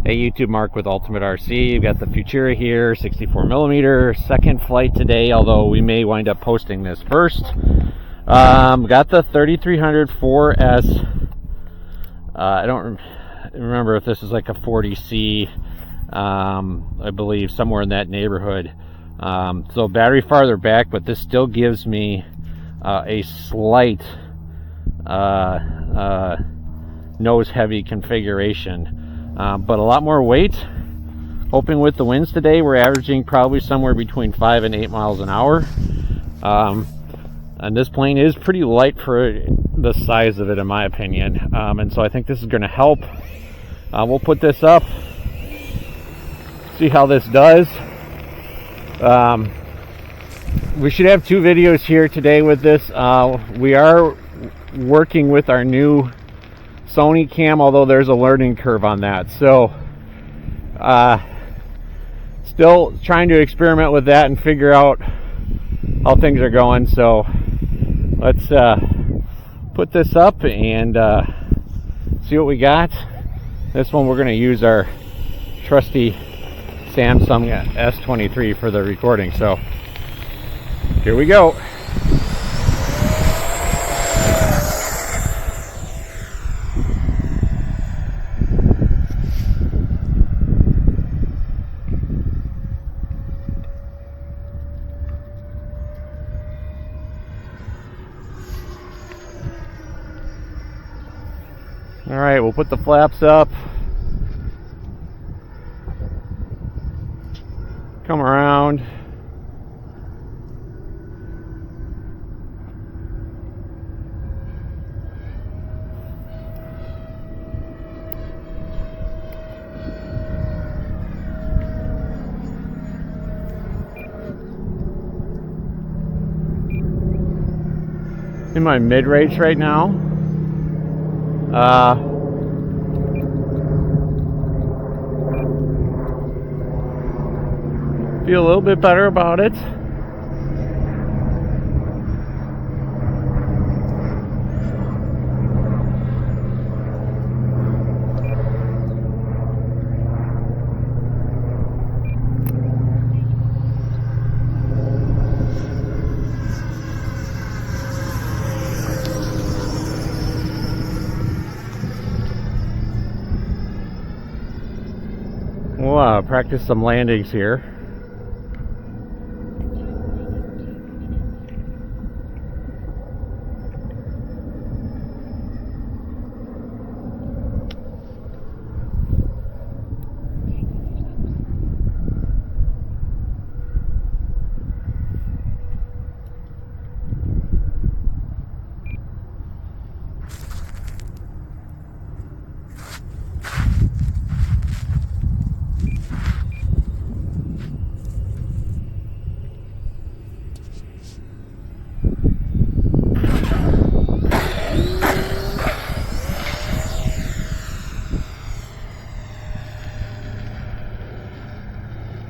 Hey YouTube, Mark with Ultimate RC. You've got the Futura here, 64mm, second flight today, although we may wind up posting this first. Got the 3300 4S. I don't remember if this is like a 40C, I believe somewhere in that neighborhood. So battery farther back, but this still gives me a slight nose heavy configuration. But a lot more weight. Hoping with the winds today, we're averaging probably somewhere between 5 and 8 miles an hour. And this plane is pretty light for the size of it, in my opinion. And so I think this is going to help. We'll put this up, see how this does. We should have 2 videos here today with this. We are working with our new Sony cam, although there's a learning curve on that, so still trying to experiment with that and figure out how things are going. So let's put this up and see what we got. This one we're going to use our trusty Samsung S23 for the recording, so here we go. All right, we'll put the flaps up, come around, in my mid rates right now. Feel a little bit better about it. We'll practice some landings here.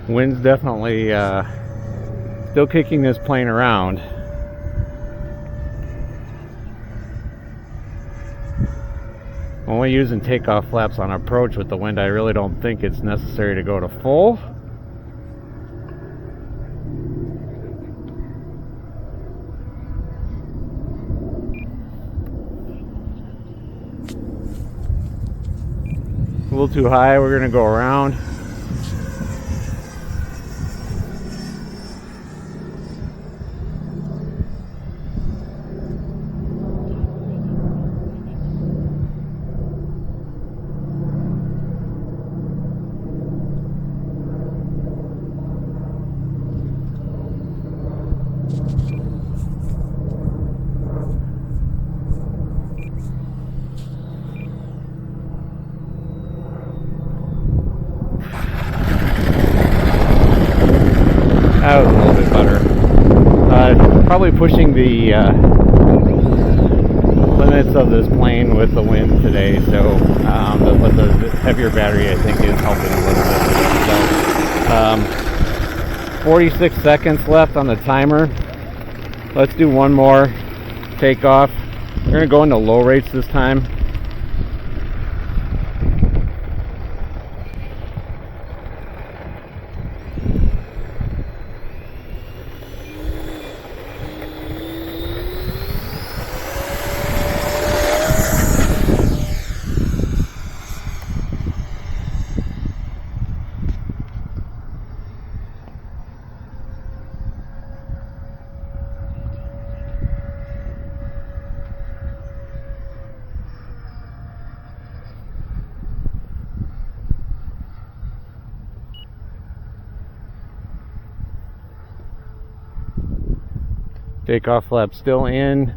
Wind's definitely still kicking this plane around. Only using takeoff flaps on approach with the wind. I really don't think it's necessary to go to full. A little too high, we're gonna go around. That was a little bit better. Probably pushing the limits of this plane with the wind today, so but the heavier battery I think is helping a little bit. So 46 seconds left on the timer. Let's do one more takeoff. We're going to go into low rates this time. Takeoff flap still in.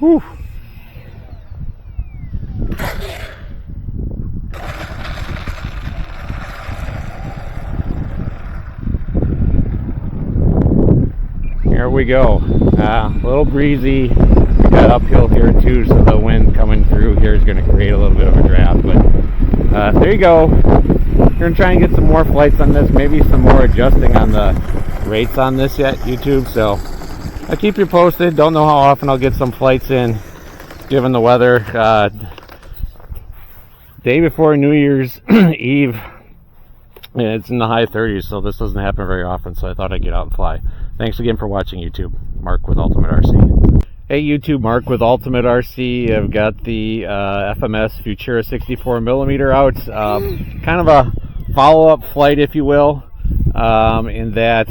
Whew. Here we go. A little breezy. We got uphill here too, so the wind coming through here is going to create a little bit of a draft. But there you go. We're going to try and get some more flights on this. Maybe some more adjusting on the rates on this yet, YouTube. So I'll keep you posted. Don't know how often I'll get some flights in, given the weather. Day before New Year's Eve, it's in the high 30s, so this doesn't happen very often, so I thought I'd get out and fly. Thanks again for watching, YouTube. Mark with Ultimate RC. Hey YouTube, Mark with Ultimate RC. I've got the FMS Futura 64mm out. Kind of a follow-up flight, if you will, in that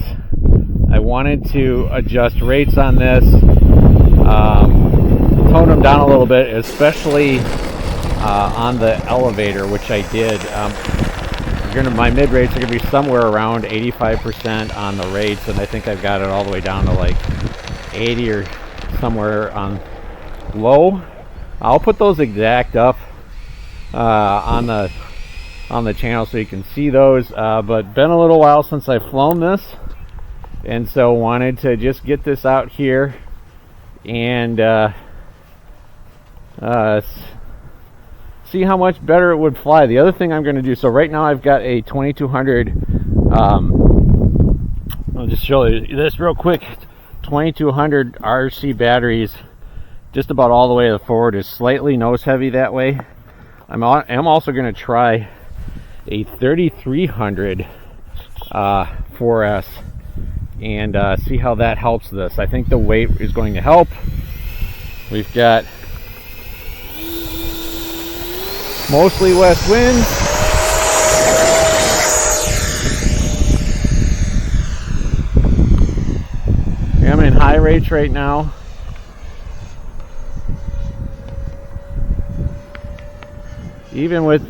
I wanted to adjust rates on this, tone them down a little bit, especially on the elevator, which I did. My mid rates are going to be somewhere around 85% on the rates, and I think I've got it all the way down to like 80 or somewhere on low. I'll put those exact up on the channel so you can see those. But been a little while since I've flown this, and so wanted to just get this out here and see how much better it would fly. The other thing I'm going to do, so right now I've got a 2200, I'll just show you this real quick. 2200 RC batteries, just about all the way to the forward, is slightly nose heavy that way. I'm also going to try a 3300 4S and see how that helps this. I think the weight is going to help. We've got mostly west winds. I'm in high rates right now. Even with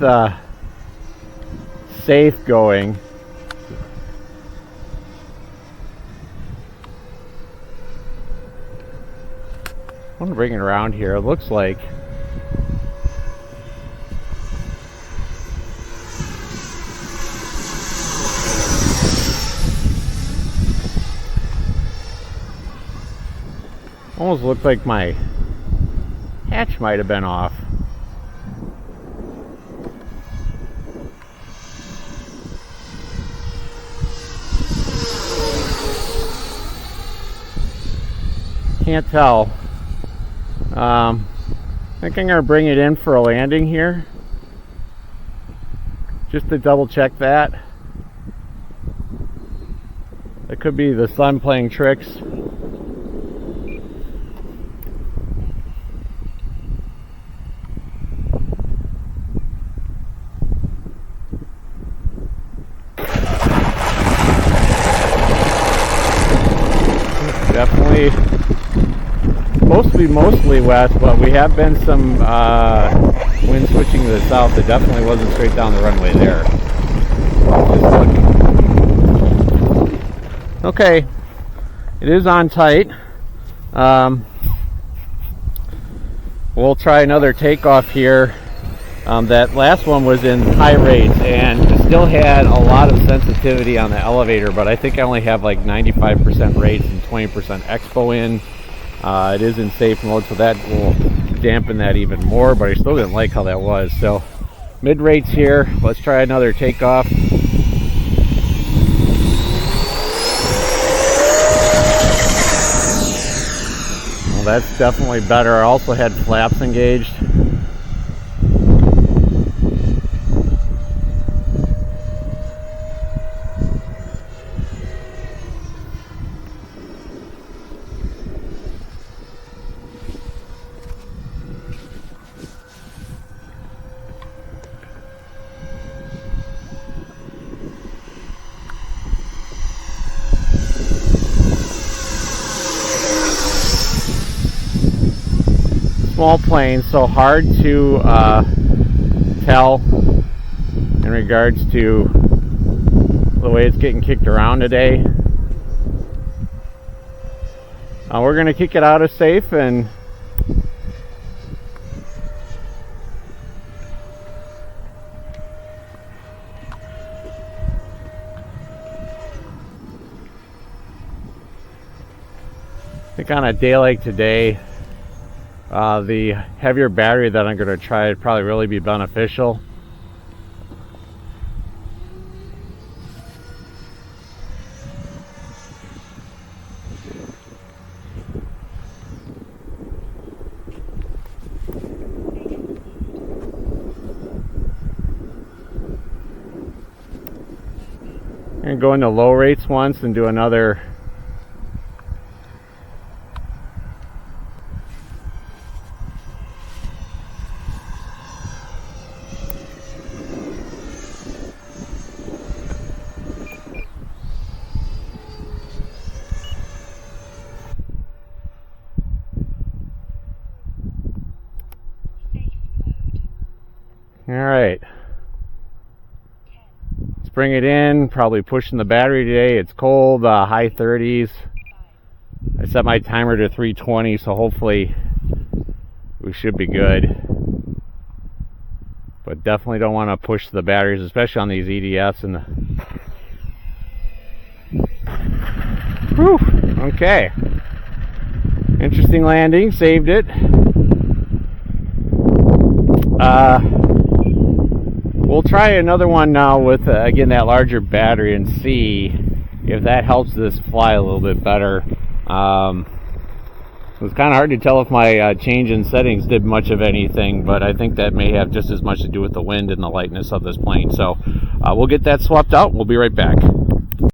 safe going, I want to bring it around here. It looks like almost looked like my hatch might have been off. Can't tell. I think I'm going to bring it in for a landing here, just to double check that. It could be the sun playing tricks. Definitely supposed to be mostly west, but we have been some wind switching to the south. It definitely wasn't straight down the runway there. Okay, it is on tight. We'll try another takeoff here. That last one was in high rates and still had a lot of sensitivity on the elevator, but I think I only have like 95% rates and 20% expo in. It is in safe mode, so that will dampen that even more, but I still didn't like how that was. So mid rates here. Let's try another takeoff. Well, that's definitely better. I also had flaps engaged. Small plane, so hard to tell in regards to the way it's getting kicked around today. We're going to kick it out of safe and I think on a day like today, the heavier battery that I'm going to try would probably really be beneficial. I'm going to go into low rates once and do another Alright, let's bring it in, probably pushing the battery today. It's cold, high 30s. I set my timer to 320, so hopefully we should be good. But definitely don't want to push the batteries, especially on these EDS and the... Whew, okay. Interesting landing, saved it. We'll try another one now with, again, that larger battery and see if that helps this fly a little bit better. It's kind of hard to tell if my change in settings did much of anything, but I think that may have just as much to do with the wind and the lightness of this plane. So we'll get that swapped out. We'll be right back.